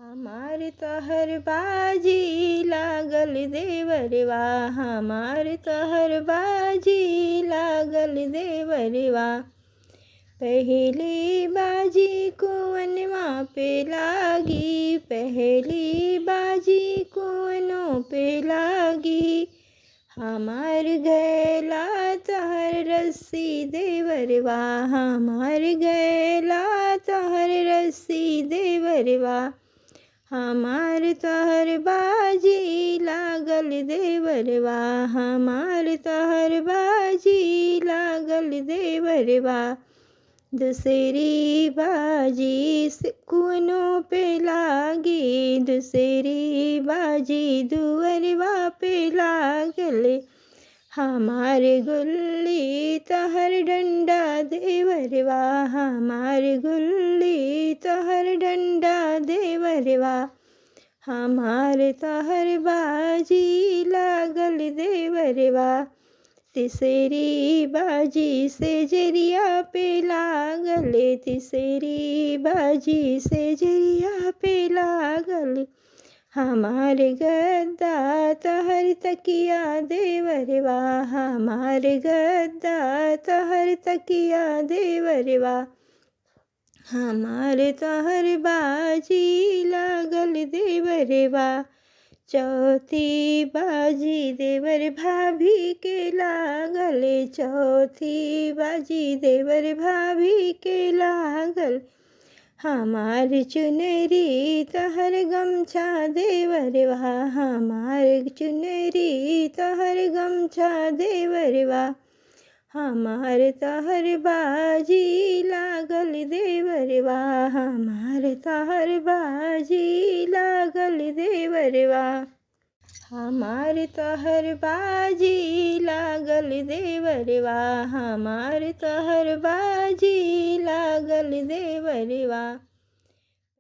हमार तोहर बाजी लागल देवरवा, हमार तोहर बाजी लागल देवरवा। पहली बाजी कुवनवा पे लागी, पहली बाजी कुवनों पे लागी। हमार गैला तोहर रस्सी देवरवा, हमार गैला तोहर रस्सी देवरवा। हमार तोहर बाजी लागल देवरवा, हमार तोहर बाजी लागल देवरवा। दूसरी बाजी कुवनों पे लागी, दूसरी बाजी दुअरवा पे लागल। हमार गुल्ली तोहर डंडा देवरवा, हमार गुल्ली तोहर डंडा देवरवा। हमार तोहर बाजी लागल देवरवा। तीसरी बाजी से जरिया पे लागल, तीसरी बाजी से जरिया पे लागल। हमार गद्दा तोहर तकिया देवरवा, हमार गद्दा तोहर तकिया देवरवा। हमार तोहर बाजी लागल देवरवा। चौथी बाजी देवर भाभी के लागल, चौथी बाजी देवर भाभी के लागल। हमार चुनरी तोहर गमछा देवरवा, हमार चुनरी तोहर गमछा देवरवा। हमार तोहर बाजी लागल देवरवा, हमार तोहर बाजी लागल देवरवा। हमार तोहर बाजी लागल देवरवा, हमार तोहर बाजी लागल देवरवा।